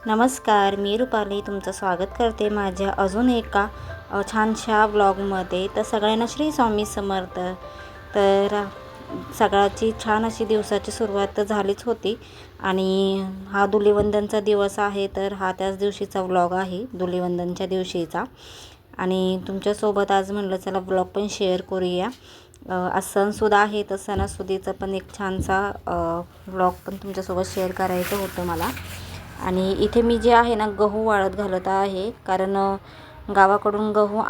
नमस्कार, मी रुपाली तुमचं स्वागत करते माझ्या अजून एका छानशा व्लॉगमध्ये. तर सगळ्यांना श्री स्वामी समर्थ. तर सकाळची छान अशी दिवसाची सुरुवात तर झालीच होती आणि हा धुलीवंदनचा दिवस आहे, तर हा त्याच दिवशीचा व्लॉग आहे, धुलीवंदनच्या दिवशीचा. आणि तुमच्यासोबत आज म्हटलं चला व्लॉग पण शेअर करूया. आज सणसुद्धा आहे, तर सणासुदीचा पण एक छानसा व्लॉग पण तुमच्यासोबत शेअर करायचं होतं मला. आणि इथे मी जे आहे ना गहू वाळत घालत आहे, कारण गावाकडून गहू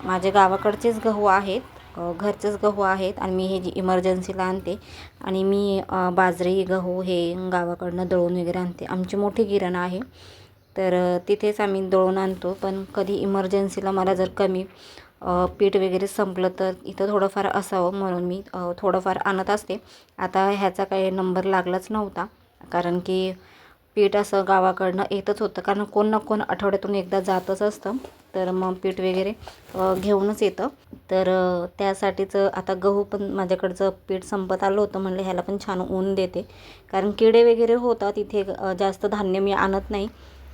माझे गावाकडचेच गहू आहेत, घरचेच गहू आहेत आणि मी हे जी इमर्जन्सीला आणते. आणि मी बाजरी गहू हे गावाकडनं दळून वगैरे आणते. आमची मोठी गिरण आहे, तर तिथेच आम्ही दळून आणतो. पण कधी इमर्जन्सीला मला जर कमी पीठ वगैरे संपलं तर इथं थोडंफार असावं म्हणून मी थोडंफार आणत असते. आता ह्याचा काही नंबर लागलाच नव्हता, कारण की पीठ असं गावाकडनं येतच होतं, कारण कोण ना कोण आठवड्यातून एकदा जातच असतं, तर मग पीठ वगैरे घेऊनच येतं. तर त्यासाठीच आता गहू पण माझ्याकडचं पीठ संपत आलं होतं. म्हणलं ह्याला पण छान ऊन देते, कारण किडे वगैरे होतात इथे. जास्त धान्य मी आणत नाही,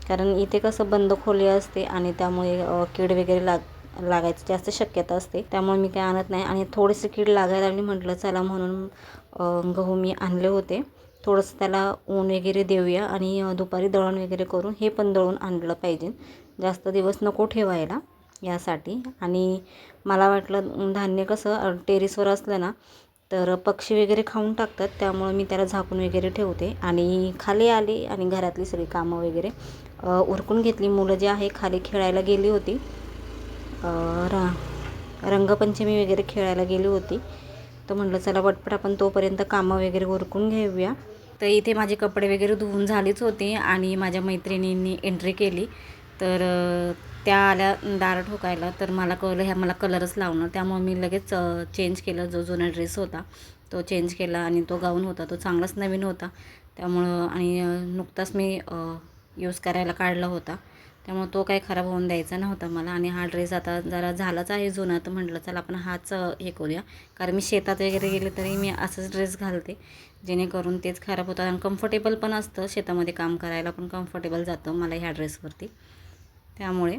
कारण इथे कसं बंद खोली असते आणि त्यामुळे कीड वगैरे लागायची जास्त शक्यता असते, त्यामुळे मी काय आणत नाही. आणि थोडेसे कीड लागायला लागली, म्हटलं चला म्हणून गहू मी आणले होते. थोडंसं त्याला ऊन वगैरे देऊया आणि दुपारी दळण वगैरे करून हे पण दळून आणलं पाहिजे, जास्त दिवस नको ठेवायला यासाठी. आणि मला वाटलं धान्य कसं टेरेसवर असलं ना तर पक्षी वगैरे खाऊन टाकतात, त्यामुळे मी त्याला झाकून वगैरे ठेवते. आणि खाली आले आणि घरातली सगळी कामं वगैरे उरकून घेतली. मुलं जे आहे खाली खेळायला गेली होती, रंगपंचमी वगैरे खेळायला गेली होती. तर म्हटलं चला पटपट आपण तोपर्यंत कामं वगैरे उरकून घेऊया. तर इथे माझे कपडे वगैरे धुवून झालीच होते आणि माझ्या मैत्रिणींनी एंट्री केली. तर त्या आल्या दार ठोकायला, तर मला कळलं मला कलरच लावणं, त्यामुळे मी लगेच चेंज केलं. जो जुना ड्रेस होता तो चेंज केला आणि तो गाऊन होता तो चांगलाच नवीन होता, त्यामुळं. आणि नुकताच मी यूज करायला काढला होता, त्यामुळे तो काही खराब होऊन द्यायचा नव्हता मला. आणि हा ड्रेस आता जरा झालाच आहे जुना, तर म्हटलं चला आपण हाच हे करूया, कारण मी शेतात वगैरे गेले तरी मी असंच ड्रेस घालते, जेणेकरून तेच खराब होतं. आणि कम्फर्टेबल पण असतं, शेतामध्ये काम करायला पण कम्फर्टेबल जातं मला ह्या ड्रेसवरती. त्यामुळे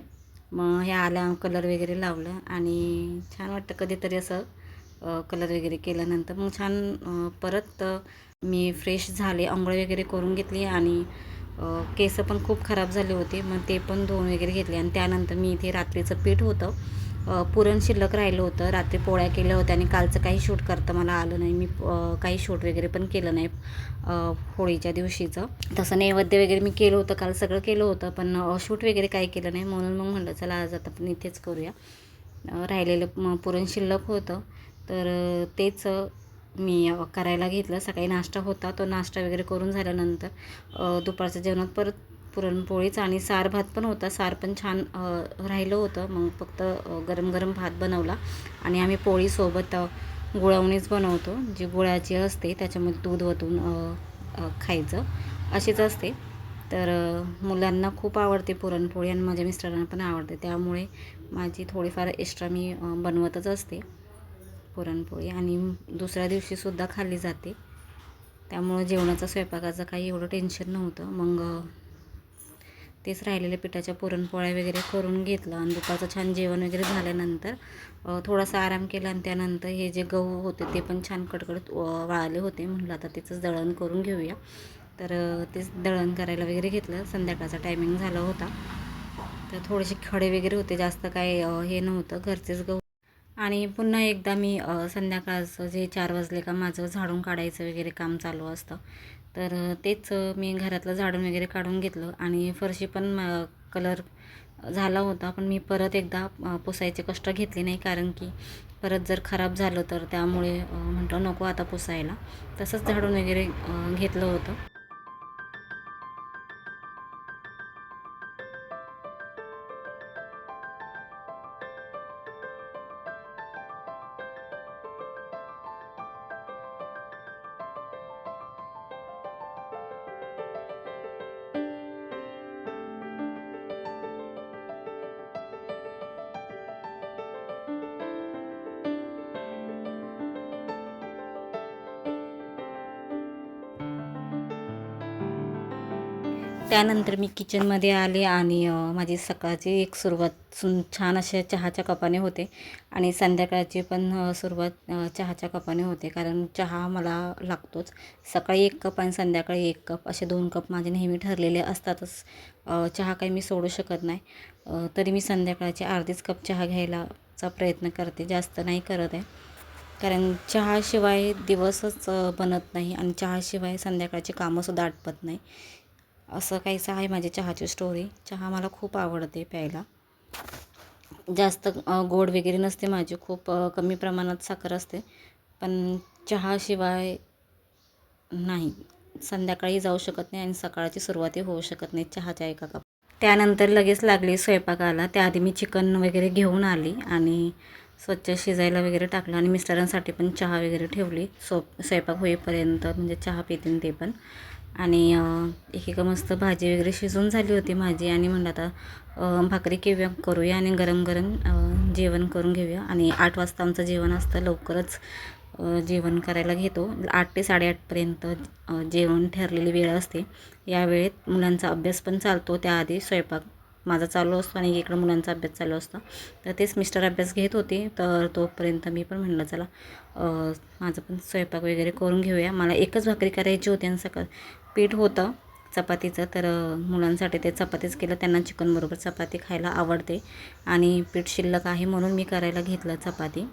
मग ह्या आल्या, कलर वगैरे लावलं आणि छान वाटतं कधीतरी असं कलर वगैरे केल्यानंतर. मग छान परत मी फ्रेश झाले, अंघोळ वगैरे करून घेतली आणि केस पण खूप खराब झाले होते, मग ते पण धुवून वगैरे घेतले. आणि त्यानंतर मी इथे रात्रीचं पीठ होतं, पुरण शिल्लक राहिलं होतं, रात्री पोळ्या केल्या होत्या आणि कालचं काही शूट करता मला आलं नाही. मी काही शूट वगैरे पण केलं नाही होळीच्या दिवशीचं. तसं नैवेद्य वगैरे मी केलं होतं, काल सगळं केलं होतं, पण शूट वगैरे काही केलं नाही. म्हणून मग म्हटलं चला आज आता पण इथेच करूया. राहिलेलं पुरण शिल्लक होतं, तर तेच मी करायला घेतलं. सकाळी नाश्ता होता, तो नाश्ता वगैरे करून झाल्यानंतर दुपारच्या जेवणात परत पुरणपोळीच आणि सार भात पण होता. सार पण छान राहिलं होतं, मग फक्त गरम गरम भात बनवला. आणि आम्ही पोळीसोबत गुळवणीच बनवतो, जी गुळाची असते, त्याच्यामध्ये दूध ओतून खायचं अशीच असते. तर मुलांना खूप आवडते पुरणपोळी आणि माझ्या मिस्टरांना पण आवडते, त्यामुळे माझी थोडीफार एक्स्ट्रा मी बनवतच असते पुरणपोळी. आणि दुसऱ्या दिवशीसुद्धा खाल्ली जाते, त्यामुळं जेवणाचं स्वयंपाकाचं काही एवढं टेन्शन नव्हतं. मग तेच राहिलेल्या पिठाच्या पुरणपोळ्या वगैरे करून घेतलं आणि दुपारचं छान जेवण वगैरे झाल्यानंतर थोडासा आराम केला. आणि त्यानंतर हे जे गहू होते ते पण छान कडकडत वाळले होते, म्हटलं आता त्याचंच दळण करून घेऊया. तर तेच दळण करायला वगैरे घेतलं. संध्याकाळचा टायमिंग झाला होता, तर थोडेसे खडे वगैरे होते, जास्त काय हे नव्हतं, घरचेच गहू. आणि पुन्हा एकदा मी संध्याकाळचं जे 4 वाजले का माझं झाडून काढायचं वगैरे काम चालू असतं, तर तेच मी घरातलं झाडून वगैरे काढून घेतलं. आणि फरशी पण कलर झाला होता, पण मी परत एकदा पुसायचे कष्ट घेतले नाही, कारण की परत जर खराब झालं तर त्यामुळे म्हटलं नको आता पुसायला. तसंच झाडून वगैरे घेतलं होतं. त्यानंतर मी किचनमध्ये आले आणि माझी सकाळची एक सुरुवात छान अशा चहाच्या कपाने होते आणि संध्याकाळची पण सुरुवात चहाच्या कपाने होते, कारण चहा मला लागतोच. सकाळी 1 कप आणि संध्याकाळी 1 कप असे 2 कप माझे नेहमी ठरलेले असतातच. चहा काही मी सोडू शकत नाही. तरी मी संध्याकाळचे अर्धीच कप चहा घ्यायलाचा प्रयत्न करते, जास्त नाही करत आहे. कारण चहाशिवाय दिवसच बनत नाही आणि चहाशिवाय संध्याकाळची कामंसुद्धा आटपत नाही. असं काहीसं आहे माझी चहाची स्टोरी. चहा मला खूप आवडते प्यायला. जास्त गोड वगैरे नसते माझी, खूप कमी प्रमाणात साखर असते. पण चहाशिवाय नाही, संध्याकाळी जाऊ शकत नाही आणि सकाळची सुरुवातही होऊ शकत नाही चहाच्या एका कप. त्यानंतर लगेच लागली स्वयंपाकाला. त्याआधी मी चिकन वगैरे घेऊन आली आणि स्वच्छ शिजायला वगैरे टाकलं आणि मिस्टरांसाठी पण चहा वगैरे ठेवली स्वयंपाक होईपर्यंत, म्हणजे चहा पितील ते पण. आणि एकेका मस्त भाजी वगैरे शिजून झाली होती माझी आणि म्हणलं आता भाकरी करूया आणि गरम गरम जेवण करून घेऊया. आणि 8 वाजता आमचं जेवण असतं, लवकरच जेवण करायला घेतो. 8 ते 8:30पर्यंत जेवण ठरलेली वेळ असते. या वेळेत मुलांचा अभ्यास पण चालतो, त्याआधी स्वयंपाक माझा चालू असतो आणि इकडं मुलांचा अभ्यास चालू असतो. तर तेच मिस्टर अभ्यास घेत होते, तर तोपर्यंत मी पण म्हणलं चला माझं पण स्वयंपाक वगैरे करून घेऊया. मला एकच भाकरी करायची होती आणि सकाळ पीठ होतं चपातीचं, तर मुलांसाठी ते चपातीच केलं. त्यांना चिकनबरोबर चपाती खायला आवडते आणि पीठ शिल्लक आहे म्हणून मी करायला घेतलं चपाती.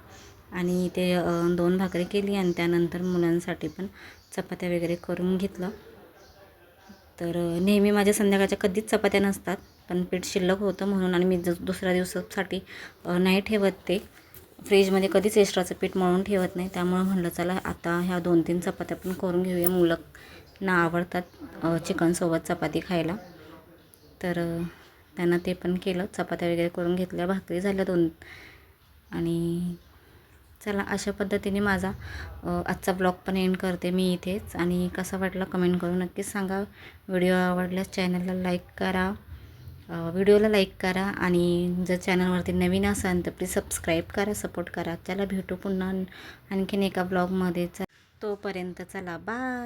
आणि ते 2 भाकरी केली आणि त्यानंतर मुलांसाठी पण चपात्या वगैरे करून घेतलं. तर नेहमी माझ्या संध्याकाळच्या कधीच चपात्या नसतात, पण पीठ शिल्लक होतं म्हणून. आणि मी दुसऱ्या दिवसासाठी नाही ठेवत, ते फ्रीजमध्ये कधीच एक्स्ट्राचं पीठ मळून ठेवत नाही. त्यामुळं म्हणलं चला आता ह्या 2-3 चपात्या पण करून घेऊया. मुलांना आवडतात चिकनसोबत चपाती खायला, तर त्यांना ते पण केलं. चपात्या वगैरे करून घेतल्या, भाकरी झाल्या 2. आणि चला अशा पद्धतीने माझा आजचा ब्लॉग पण एंड करते मी इथेच. आणि कसा वाटला कमेंट करून नक्कीच सांगा. व्हिडिओ आवडल्यास चॅनलला लाईक करा, व्हिडिओला लाईक करा आणि जर चॅनलवरती नवीन असाल तर प्लीज सबस्क्राईब करा, सपोर्ट करा. चला भेटू पुन्हा आणखीन एका ब्लॉगमध्ये. तोपर्यंत चला बाय.